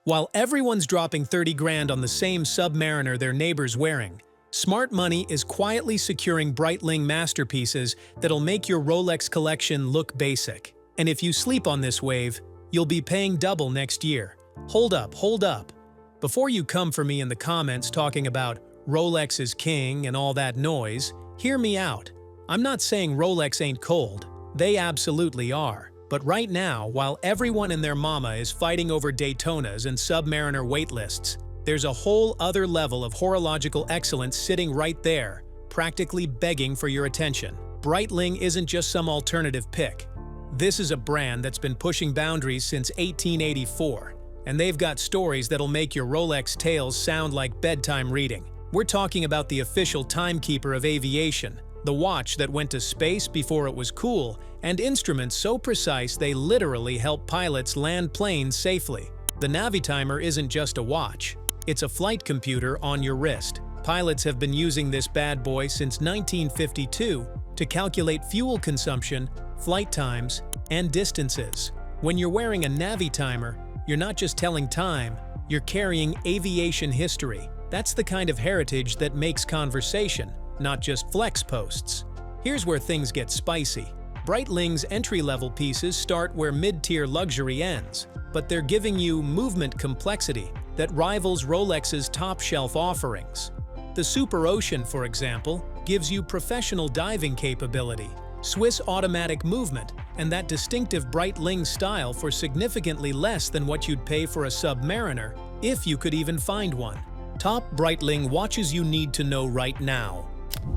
While everyone's dropping 30 grand on the same Submariner their neighbor's wearing, smart money is quietly securing Breitling masterpieces that'll make your Rolex collection look basic. And if you sleep on this wave, you'll be paying double next year. Hold up. Before you come for me in the comments talking about Rolex is king and all that noise, hear me out. I'm not saying Rolex ain't cold. They absolutely are. But right now, while everyone and their mama is fighting over Daytonas and Submariner waitlists, there's a whole other level of horological excellence sitting right there, practically begging for your attention. Breitling isn't just some alternative pick. This is a brand that's been pushing boundaries since 1884, and they've got stories that'll make your Rolex tales sound like bedtime reading. We're talking about the official timekeeper of aviation, the watch that went to space before it was cool, and instruments so precise they literally help pilots land planes safely. The Navitimer isn't just a watch. It's a flight computer on your wrist. Pilots have been using this bad boy since 1952 to calculate fuel consumption, flight times, and distances. When you're wearing a Navitimer, you're not just telling time, you're carrying aviation history. That's the kind of heritage that makes conversation, not just flex posts. Here's where things get spicy. Breitling's entry-level pieces start where mid-tier luxury ends, but they're giving you movement complexity that rivals Rolex's top-shelf offerings. The Super Ocean, for example, gives you professional diving capability, Swiss automatic movement, and that distinctive Breitling style for significantly less than what you'd pay for a Submariner, if you could even find one. Top Breitling watches you need to know right now.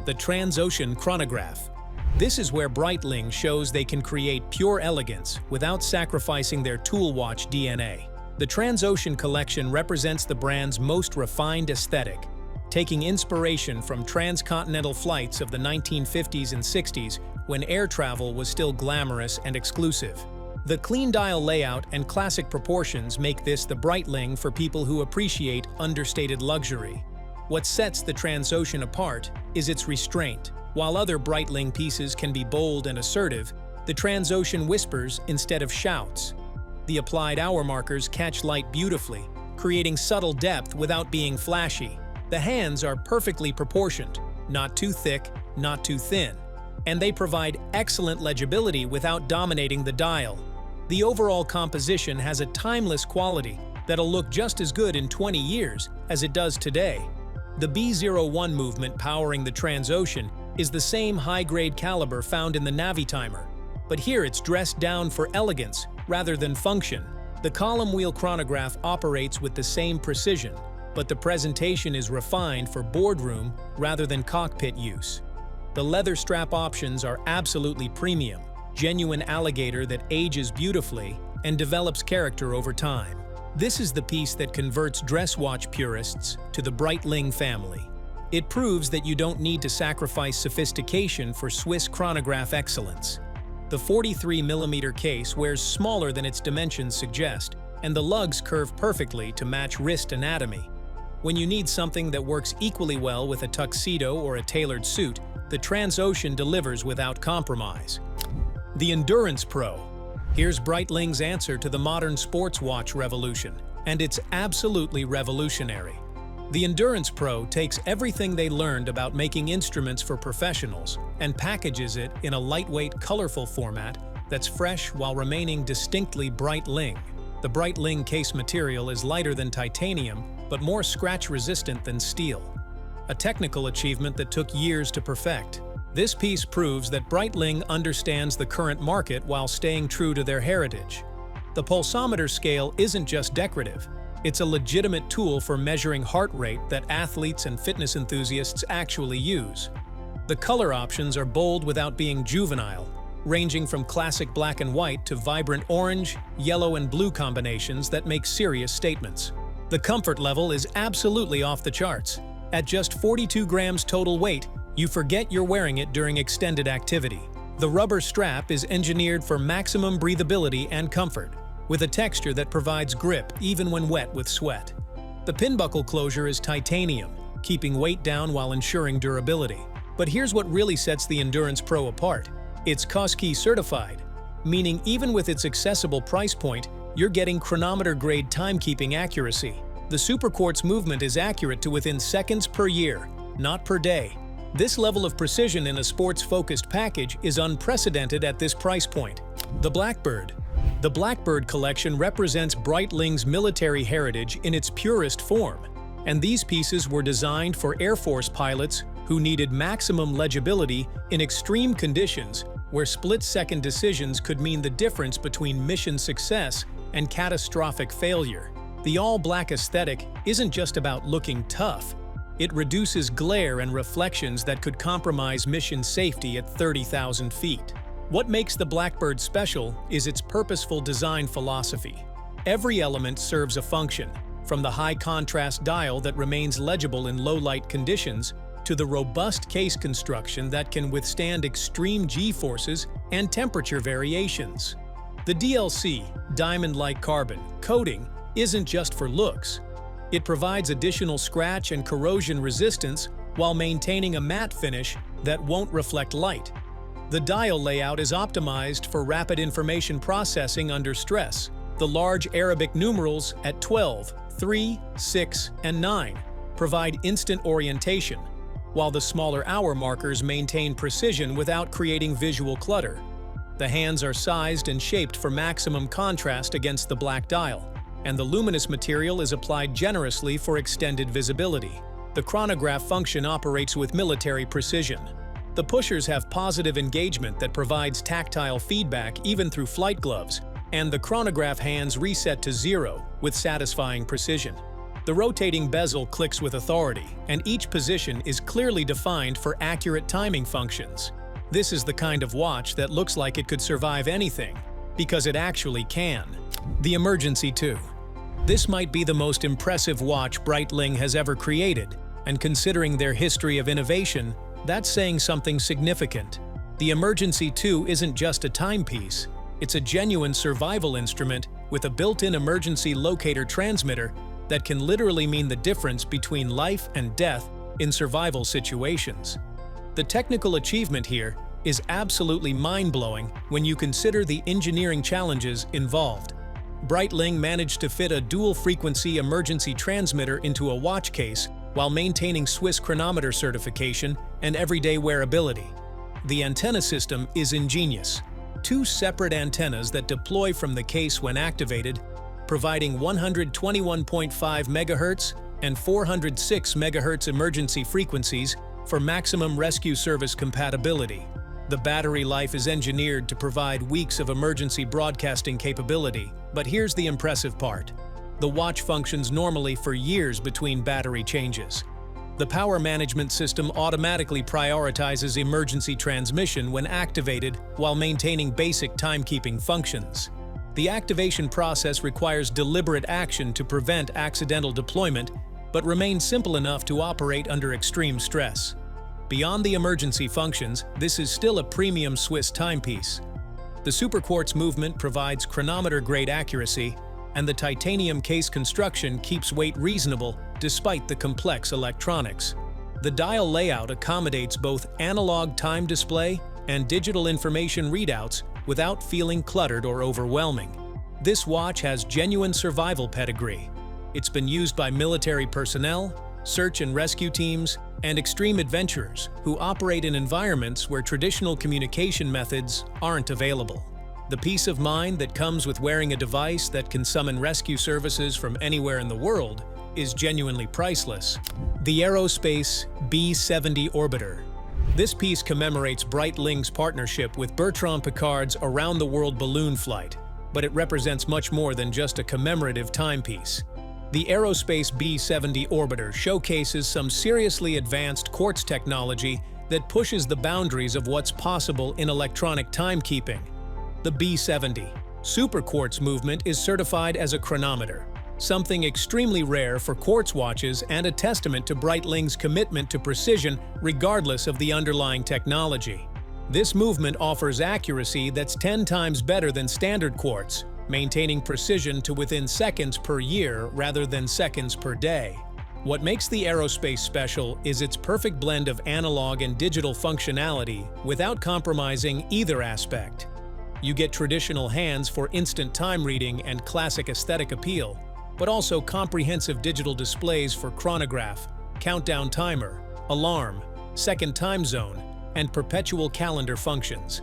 The Transocean Chronograph. This is where Breitling shows they can create pure elegance without sacrificing their tool watch DNA. The Transocean collection represents the brand's most refined aesthetic, taking inspiration from transcontinental flights of the 1950s and 60s when air travel was still glamorous and exclusive. The clean dial layout and classic proportions make this the Breitling for people who appreciate understated luxury. What sets the Transocean apart is its restraint. While other Breitling pieces can be bold and assertive, the Transocean whispers instead of shouts. The applied hour markers catch light beautifully, creating subtle depth without being flashy. The hands are perfectly proportioned, not too thick, not too thin, and they provide excellent legibility without dominating the dial. The overall composition has a timeless quality that'll look just as good in 20 years as it does today. The B01 movement powering the Transocean is the same high-grade caliber found in the Navitimer, but here it's dressed down for elegance rather than function. The column wheel chronograph operates with the same precision, but the presentation is refined for boardroom rather than cockpit use. The leather strap options are absolutely premium, genuine alligator that ages beautifully and develops character over time. This is the piece that converts dress watch purists to the Breitling family. It proves that you don't need to sacrifice sophistication for Swiss chronograph excellence. The 43mm case wears smaller than its dimensions suggest, and the lugs curve perfectly to match wrist anatomy. When you need something that works equally well with a tuxedo or a tailored suit, the Transocean delivers without compromise. The Endurance Pro. Here's Breitling's answer to the modern sports watch revolution, and it's absolutely revolutionary. The Endurance Pro takes everything they learned about making instruments for professionals and packages it in a lightweight, colorful format that's fresh while remaining distinctly Breitling. The Breitling case material is lighter than titanium, but more scratch-resistant than steel, a technical achievement that took years to perfect. This piece proves that Breitling understands the current market while staying true to their heritage. The pulsometer scale isn't just decorative. It's a legitimate tool for measuring heart rate that athletes and fitness enthusiasts actually use. The color options are bold without being juvenile, ranging from classic black and white to vibrant orange, yellow, and blue combinations that make serious statements. The comfort level is absolutely off the charts. At just 42 grams total weight, you forget you're wearing it during extended activity. The rubber strap is engineered for maximum breathability and comfort, with a texture that provides grip even when wet with sweat. The pin buckle closure is titanium, keeping weight down while ensuring durability. But here's what really sets the Endurance Pro apart. It's COSCI certified, meaning even with its accessible price point, you're getting chronometer-grade timekeeping accuracy. The superquartz movement is accurate to within seconds per year, not per day. This level of precision in a sports-focused package is unprecedented at this price point. The Blackbird. The Blackbird collection represents Breitling's military heritage in its purest form, and these pieces were designed for Air Force pilots who needed maximum legibility in extreme conditions where split-second decisions could mean the difference between mission success and catastrophic failure. The all-black aesthetic isn't just about looking tough. It reduces glare and reflections that could compromise mission safety at 30,000 feet. What makes the Blackbird special is its purposeful design philosophy. Every element serves a function, from the high-contrast dial that remains legible in low-light conditions to the robust case construction that can withstand extreme G-forces and temperature variations. The DLC, diamond-like carbon, coating isn't just for looks. It provides additional scratch and corrosion resistance while maintaining a matte finish that won't reflect light. The dial layout is optimized for rapid information processing under stress. The large Arabic numerals at 12, 3, 6, and 9 provide instant orientation, while the smaller hour markers maintain precision without creating visual clutter. The hands are sized and shaped for maximum contrast against the black dial, and the luminous material is applied generously for extended visibility. The chronograph function operates with military precision. The pushers have positive engagement that provides tactile feedback even through flight gloves, and the chronograph hands reset to 0 with satisfying precision. The rotating bezel clicks with authority, and each position is clearly defined for accurate timing functions. This is the kind of watch that looks like it could survive anything, because it actually can. The Emergency 2. This might be the most impressive watch Breitling has ever created, and considering their history of innovation, that's saying something significant. The Emergency 2 isn't just a timepiece, it's a genuine survival instrument with a built-in emergency locator transmitter that can literally mean the difference between life and death in survival situations. The technical achievement here is absolutely mind-blowing when you consider the engineering challenges involved. Breitling managed to fit a dual-frequency emergency transmitter into a watch case while maintaining Swiss chronometer certification and everyday wearability. The antenna system is ingenious. 2 separate antennas that deploy from the case when activated, providing 121.5 MHz and 406 MHz emergency frequencies for maximum rescue service compatibility. The battery life is engineered to provide weeks of emergency broadcasting capability, but here's the impressive part. The watch functions normally for years between battery changes. The power management system automatically prioritizes emergency transmission when activated while maintaining basic timekeeping functions. The activation process requires deliberate action to prevent accidental deployment, but remains simple enough to operate under extreme stress. Beyond the emergency functions, this is still a premium Swiss timepiece. The superquartz movement provides chronometer-grade accuracy, and the titanium case construction keeps weight reasonable despite the complex electronics. The dial layout accommodates both analog time display and digital information readouts without feeling cluttered or overwhelming. This watch has genuine survival pedigree. It's been used by military personnel, search and rescue teams, and extreme adventurers who operate in environments where traditional communication methods aren't available. The peace of mind that comes with wearing a device that can summon rescue services from anywhere in the world is genuinely priceless. The Aerospace B-70 Orbiter. This piece commemorates Breitling's partnership with Bertrand Piccard's around-the-world balloon flight, but it represents much more than just a commemorative timepiece. The Aerospace B-70 Orbiter showcases some seriously advanced quartz technology that pushes the boundaries of what's possible in electronic timekeeping. The B-70 superquartz movement is certified as a chronometer, something extremely rare for quartz watches and a testament to Breitling's commitment to precision regardless of the underlying technology. This movement offers accuracy that's 10 times better than standard quartz, maintaining precision to within seconds per year rather than seconds per day. What makes the Aerospace special is its perfect blend of analog and digital functionality without compromising either aspect. You get traditional hands for instant time reading and classic aesthetic appeal, but also comprehensive digital displays for chronograph, countdown timer, alarm, second time zone, and perpetual calendar functions.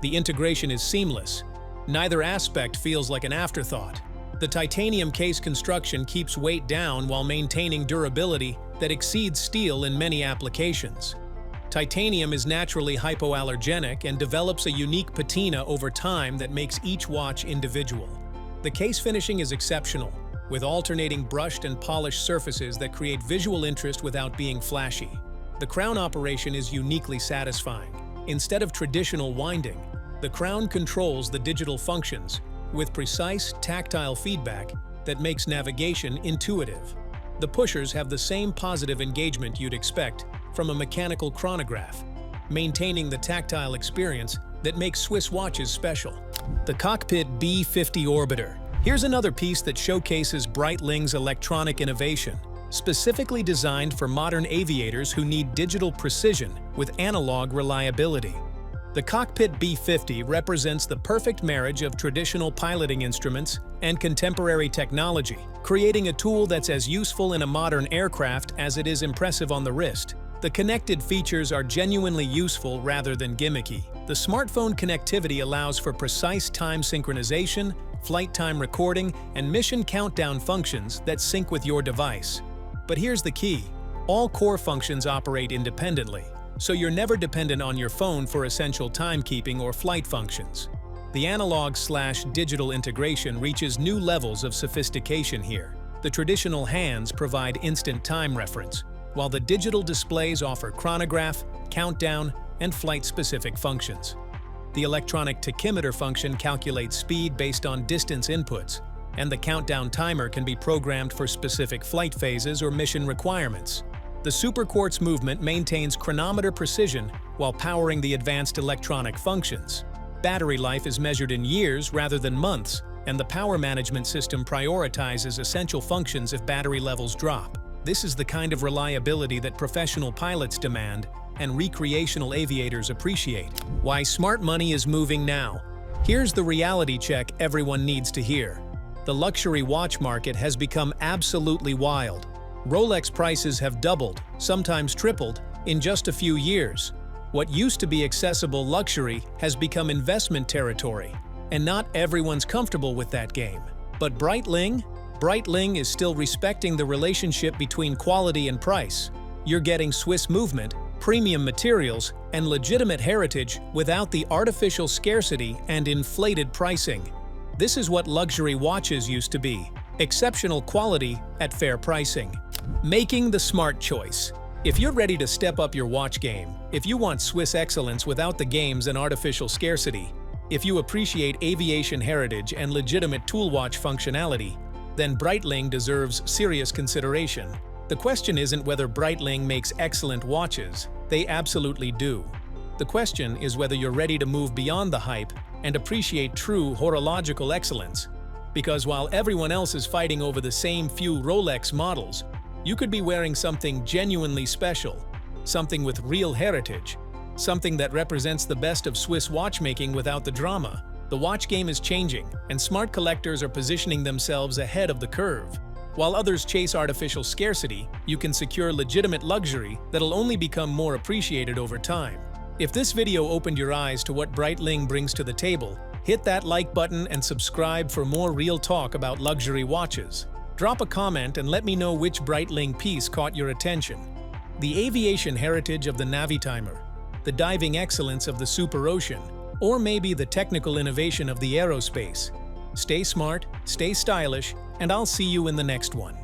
The integration is seamless. Neither aspect feels like an afterthought. The titanium case construction keeps weight down while maintaining durability that exceeds steel in many applications. Titanium is naturally hypoallergenic and develops a unique patina over time that makes each watch individual. The case finishing is exceptional, with alternating brushed and polished surfaces that create visual interest without being flashy. The crown operation is uniquely satisfying. Instead of traditional winding, the crown controls the digital functions with precise, tactile feedback that makes navigation intuitive. The pushers have the same positive engagement you'd expect from a mechanical chronograph, maintaining the tactile experience that makes Swiss watches special. The Cockpit B50 Orbiter. Here's another piece that showcases Breitling's electronic innovation, specifically designed for modern aviators who need digital precision with analog reliability. The Cockpit B50 represents the perfect marriage of traditional piloting instruments and contemporary technology, creating a tool that's as useful in a modern aircraft as it is impressive on the wrist. The connected features are genuinely useful rather than gimmicky. The smartphone connectivity allows for precise time synchronization, flight time recording, and mission countdown functions that sync with your device. But here's the key: all core functions operate independently, so you're never dependent on your phone for essential timekeeping or flight functions. The analog/digital integration reaches new levels of sophistication here. The traditional hands provide instant time reference, while the digital displays offer chronograph, countdown, and flight-specific functions. The electronic tachymeter function calculates speed based on distance inputs, and the countdown timer can be programmed for specific flight phases or mission requirements. The Super Quartz movement maintains chronometer precision while powering the advanced electronic functions. Battery life is measured in years rather than months, and the power management system prioritizes essential functions if battery levels drop. This is the kind of reliability that professional pilots demand and recreational aviators appreciate. Why smart money is moving now. Here's the reality check everyone needs to hear. The luxury watch market has become absolutely wild. Rolex prices have doubled, sometimes tripled, in just a few years. What used to be accessible luxury has become investment territory, and not everyone's comfortable with that game. But Breitling is still respecting the relationship between quality and price. You're getting Swiss movement, premium materials, and legitimate heritage without the artificial scarcity and inflated pricing. This is what luxury watches used to be: exceptional quality at fair pricing. Making the smart choice. If you're ready to step up your watch game, if you want Swiss excellence without the games and artificial scarcity, if you appreciate aviation heritage and legitimate tool watch functionality, then Breitling deserves serious consideration. The question isn't whether Breitling makes excellent watches. They absolutely do. The question is whether you're ready to move beyond the hype and appreciate true horological excellence. Because while everyone else is fighting over the same few Rolex models, you could be wearing something genuinely special, something with real heritage, something that represents the best of Swiss watchmaking without the drama. The watch game is changing, and smart collectors are positioning themselves ahead of the curve. While others chase artificial scarcity, you can secure legitimate luxury that'll only become more appreciated over time. If this video opened your eyes to what Breitling brings to the table, hit that like button and subscribe for more real talk about luxury watches. Drop a comment and let me know which Breitling piece caught your attention. The aviation heritage of the Navitimer, the diving excellence of the Super Ocean, or maybe the technical innovation of the Aerospace. Stay smart, stay stylish, and I'll see you in the next one.